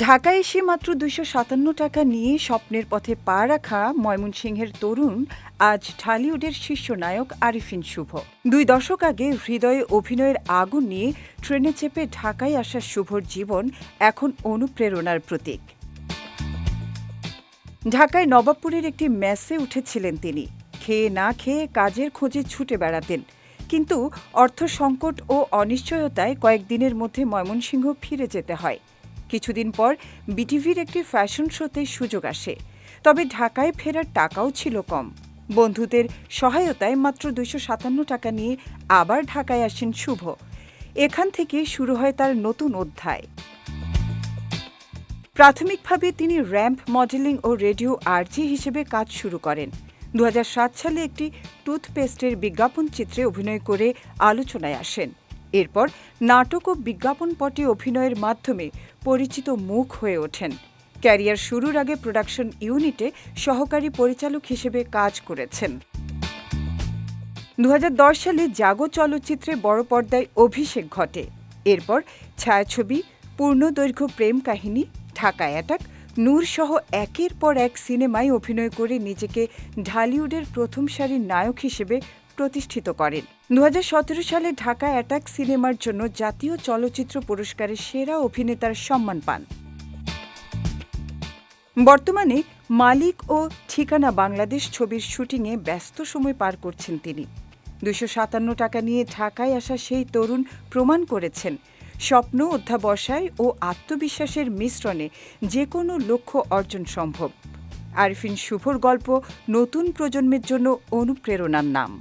ঢাকায় এসে মাত্র ২৫৭ টাকা নিয়ে স্বপ্নের পথে পা রাখা ময়মনসিংহের তরুণ আজ ঢালিউডের শীর্ষ নায়ক আরিফিন শুভ। ২ দশক আগে হৃদয়ে অভিনয়ের আগুন নিয়ে ট্রেনে চেপে ঢাকায় আসা শুভর জীবন এখন অনুপ্রেরণার প্রতীক। ঢাকায় নবাবপুরের একটি মেসে উঠেছিলেন তিনি। খেয়ে না খেয়ে কাজের খোঁজে ছুটে বেড়াতেন, কিন্তু অর্থ সংকট ও অনিশ্চয়তায় কয়েকদিনের মধ্যে ময়মনসিংহ ফিরে যেতে হয়। কিছুদিন পর বিটিভির একটি ফ্যাশন শোতে সুযোগ আসে, তবে ঢাকায় ফেরার টাকাও ছিল কম। বন্ধুদের সহায়তায় মাত্র ২৫৭ টাকা নিয়ে আবার ঢাকায় আসেন শুভ। এখান থেকে শুরু হয় তার নতুন অধ্যায়। প্রাথমিকভাবে তিনি র্যাম্প মডেলিং ও রেডিও আরজে হিসেবে কাজ শুরু করেন। ২০০৭ সালে একটি টুথপেস্টের বিজ্ঞাপন চিত্রে অভিনয় করে আলোচনায় আসেন। এরপর নাটক ও বিজ্ঞাপন পটে অভিনয়ের মাধ্যমে পরিচিত মুখ হয়ে ওঠেন। ক্যারিয়ার শুরুর আগে প্রোডাকশন ইউনিটে সহকারী পরিচালক হিসেবে কাজ করেছেন। ২০১০ সালে জাগো চলচ্চিত্রে বড় পর্দায় অভিষেক ঘটে। এরপর ছায়াছবি, পূর্ণদৈর্ঘ্য প্রেম কাহিনী, ঢাকা অ্যাটাক, নূর সহ একের পর এক সিনেমায় অভিনয় করে নিজেকে ঢালিউডের প্রথম সারির নায়ক হিসেবে প্রতিষ্ঠিত করেন। ২০১৭ সালে ঢাকা অ্যাটাক সিনেমার জন্য জাতীয় চলচ্চিত্র পুরস্কারের সেরা অভিনেতার সম্মান পান। বর্তমানে মালিক ও ঠিকানা বাংলাদেশ ছবির শুটিংয়ে ব্যস্ত সময় পার করছেন তিনি। ২৫৭ টাকা নিয়ে ঢাকায় আসা সেই তরুণ প্রমাণ করেছেন, স্বপ্ন, অধ্যাবসায় ও আত্মবিশ্বাসের মিশ্রণে যে কোনো লক্ষ্য অর্জন সম্ভব। আরিফিন শুভর গল্প নতুন প্রজন্মের জন্য অনুপ্রেরণার নাম।